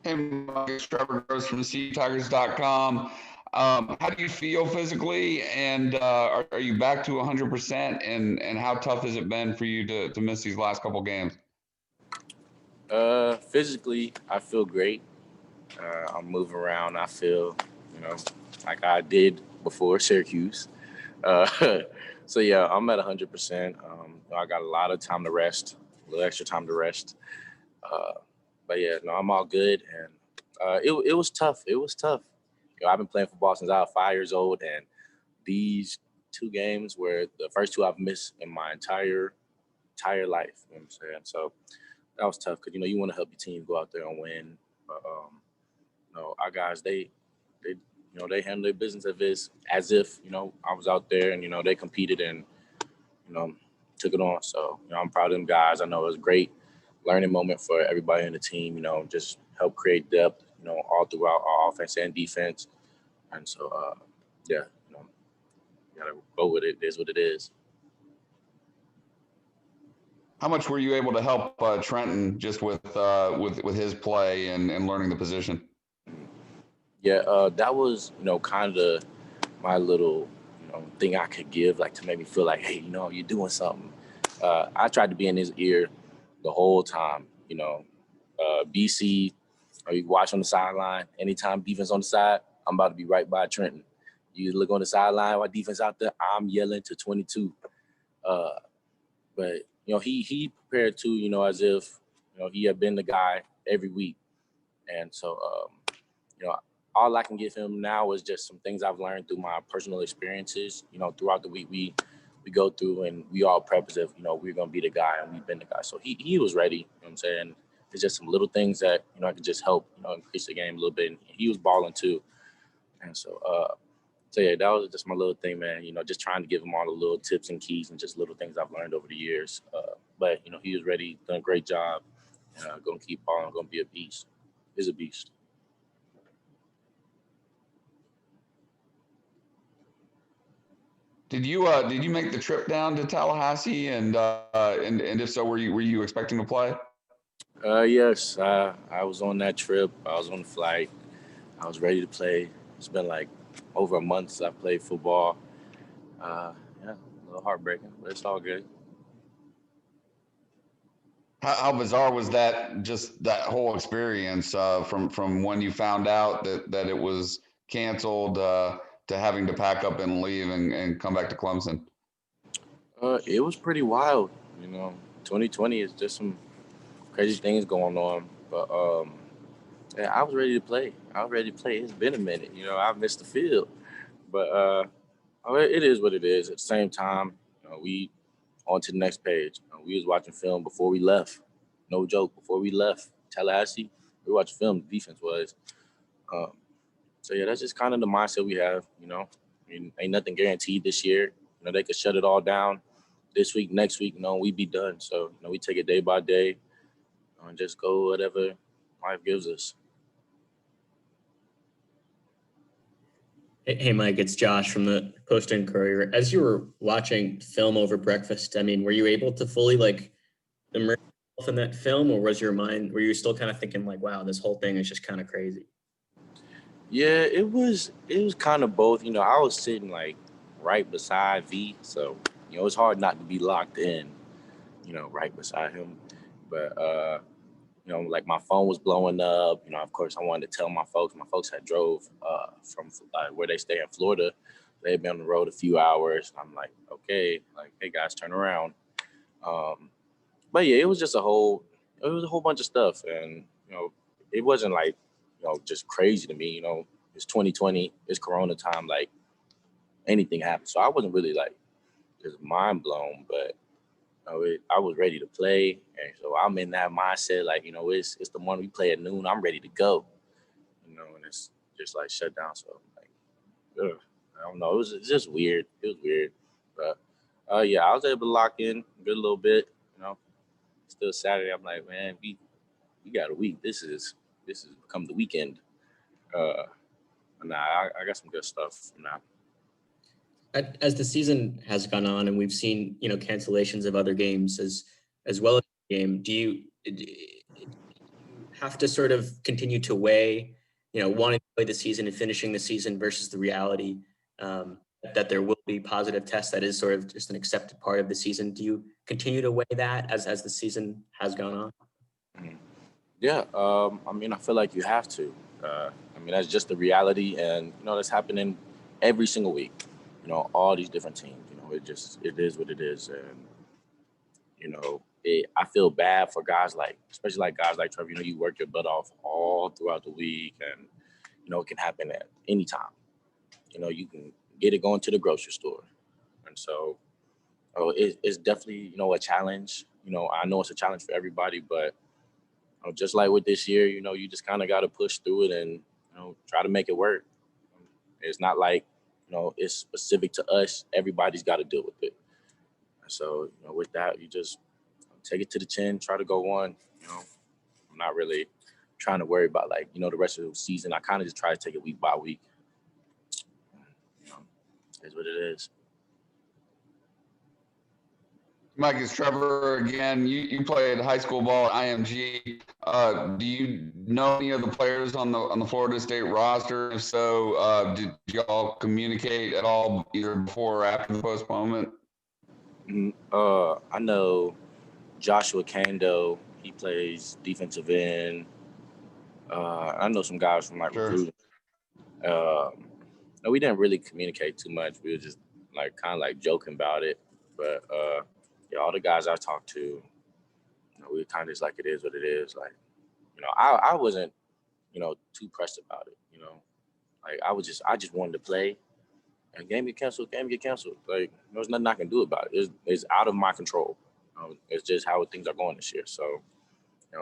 Hey, Mike, it's Trevor Gross from CTigers.com. How do you feel physically, and are you back to 100%? And how tough has it been for you to miss these last couple games? Physically, I feel great. I'm moving around. I feel, you know, like I did before Syracuse. Uh, so yeah, I'm at 100%. I got a lot of time to rest, a little extra time to rest. Uh, but yeah, no, I'm all good. And it was tough. It was tough. I've been playing football since I was 5 years old, and these two games were the first two I've missed in my entire life. You know what I'm saying? So that was tough because you want to help your team go out there and win. But our guys they handle their business as if I was out there and they competed and you know took it on. So I'm proud of them guys. I know it was a great learning moment for everybody in the team. Just help create depth. All throughout our offense and defense. And so yeah, you gotta go with it. It is what it is. How much were you able to help Trenton just with his play and learning the position? Yeah, that was kind of my little thing I could give like to make me feel like, hey, you're doing something. I tried to be in his ear the whole time. BC, or you watch on the sideline. Anytime defense on the side, I'm about to be right by Trenton. You look on the sideline while defense out there, I'm yelling to 22. Uh, but he prepared too, as if he had been the guy every week. And so you know, all I can give him now is just some things I've learned through my personal experiences. Throughout the week we go through and we all prep as if we're gonna be the guy and we've been the guy. So he was ready. You know what I'm saying? It's just some little things that I could just help increase the game a little bit. And he was balling too. And so yeah, that was just my little thing, man. Just trying to give him all the little tips and keys and just little things I've learned over the years. But he was ready, done a great job. Gonna keep balling, gonna be a beast. Is a beast. Did you make the trip down to Tallahassee and if so, were you expecting to play? Yes, I was on that trip. I was on the flight. I was ready to play. It's been like over a month since I played football. Yeah, a little heartbreaking, but it's all good. How bizarre was that? Just that whole experience from when you found out that it was canceled to having to pack up and leave and come back to Clemson. It was pretty wild. You know, 2020 is just some crazy things going on. But yeah, I was ready to play. I was ready to play. It's been a minute. I missed the field, but it is what it is. At the same time, we on to the next page. We was watching film before we left. No joke. Before we left Tallahassee, we watched film. The defense was. Um, so yeah, that's just kind of the mindset we have. Ain't nothing guaranteed this year. They could shut it all down this week, next week. We be done. So we take it day by day and just go whatever life gives us. Hey, Mike, it's Josh from the Post and Courier. As you were watching film over breakfast, I mean, were you able to fully immerse yourself in that film, or were you still kind of thinking like, wow, this whole thing is just kind of crazy? Yeah, it was kind of both. I was sitting like right beside V, so it's hard not to be locked in. Right beside him, but like my phone was blowing up. Of course, I wanted to tell my folks. My folks had drove from where they stay in Florida. They had been on the road a few hours. I'm like, okay, like, hey guys, turn around. Um, but yeah, it was a whole bunch of stuff, and it wasn't like just crazy to me. It's 2020, it's Corona time, like anything happens. So I wasn't really like just mind blown, but I was ready to play, and so I'm in that mindset. Like it's the one we play at noon. I'm ready to go. And it's just like shut down. So like, ugh, I don't know. It's just weird. It was weird, but yeah, I was able to lock in a good little bit. Still Saturday. I'm like, man, we got a week. This is become the weekend. Uh, nah, I got some good stuff now. As the season has gone on and we've seen, cancellations of other games as well as the game, do you have to sort of continue to weigh, wanting to play the season and finishing the season versus the reality that there will be positive tests that is sort of just an accepted part of the season. Do you continue to weigh that as the season has gone on? Yeah, I feel like you have to. That's just the reality, and that's happening every single week. All these different teams. It is what it is, and I feel bad for guys especially like guys like Trevor. You work your butt off all throughout the week, and it can happen at any time. You can get it going to the grocery store, and so it's definitely a challenge. I know it's a challenge for everybody, but just like with this year, you just kind of got to push through it and try to make it work. It's not like it's specific to us. Everybody's got to deal with it. So with that, you just take it to the chin, try to go on. I'm not really trying to worry about the rest of the season. I kind of just try to take it week by week. Is what it is. Mike, it's Trevor again. You played high school ball at IMG. Do you know any of the players on the Florida State roster? If so, did y'all communicate at all either before or after the postponement? I know Joshua Kando. He plays defensive end. I know some guys from recruiting. No, we didn't really communicate too much. We were just kind of joking about it. But all the guys I talked to, we were kind of just it is what it is. I wasn't, too pressed about it. I just wanted to play. And game get canceled. There's nothing I can do about it. It's out of my control. It's just how things are going this year. So,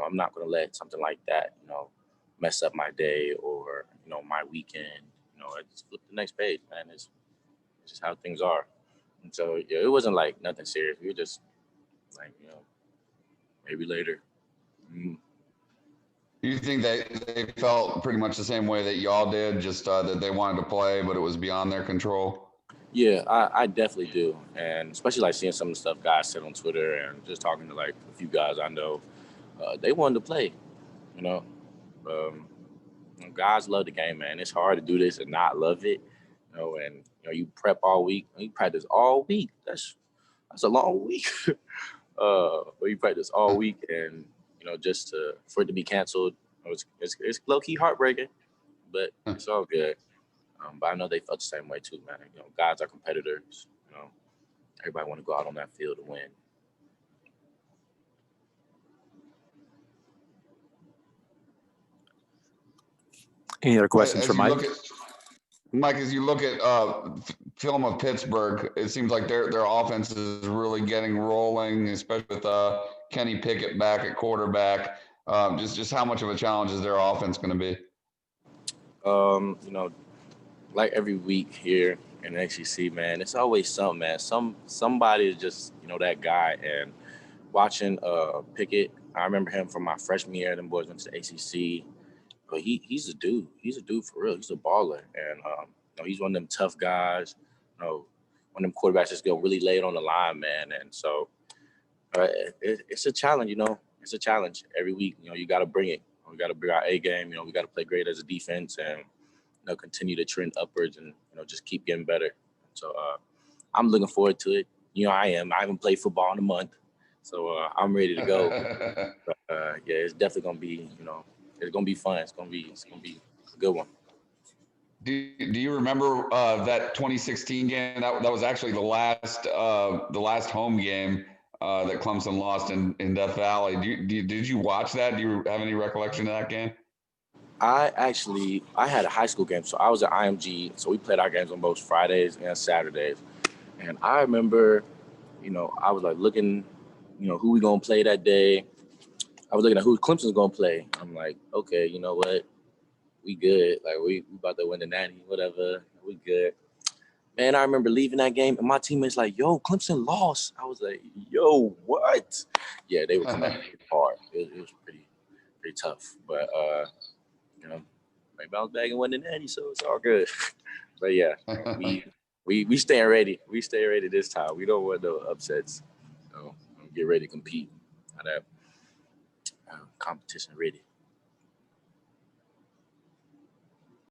I'm not going to let something like that, mess up my day or, my weekend. I just flip the next page, man. It's just how things are. And so, it wasn't nothing serious. We were just maybe later. Do you think they felt pretty much the same way that y'all did, just that they wanted to play, but it was beyond their control? Yeah, I definitely do. And especially seeing some of the stuff guys said on Twitter and just talking to a few guys I know, they wanted to play, guys love the game, man. It's hard to do this and not love it, and you prep all week, you practice all week. That's a long week. But you practice all week, and just for it to be canceled, it's low key heartbreaking, but it's all good. But I know they felt the same way too, man. Guys are competitors. Everybody want to go out on that field to win. Any other questions for Mike? Mike, as you look at film of Pittsburgh, it seems like their offense is really getting rolling, especially with Kenny Pickett back at quarterback. Just how much of a challenge is their offense going to be? Every week here in the ACC, man, it's always something, man. Somebody is just that guy. And watching Pickett, I remember him from my freshman year. Them boys went to the ACC. But he's a dude. He's a dude for real. He's a baller, and he's one of them tough guys. One of them quarterbacks that's gonna really lay it on the line, man. And so it's a challenge. It's a challenge every week. You got to bring it. We got to bring our A game. We got to play great as a defense, and continue to trend upwards, and just keep getting better. So I'm looking forward to it. I am. I haven't played football in a month, so I'm ready to go. But, it's definitely gonna be. It's gonna be fun. It's gonna be a good one. Do you remember that 2016 game? That was actually the last home game that Clemson lost in Death Valley. Did you watch that? Do you have any recollection of that game? I had a high school game, so I was at IMG. So we played our games on both Fridays and Saturdays. And I remember, I was looking, who we gonna play that day. I was looking at who Clemson's gonna play. I'm like, okay, you know what? We good. We about to win the 90, whatever. We good. Man, I remember leaving that game and my teammates yo, Clemson lost. I was like, yo, what? Yeah, they were coming hard. It was pretty tough. But they bounced back and won the 90, so it's all good. But yeah, we staying ready. We stay ready this time. We don't want no upsets. So get ready to compete. Competition ready.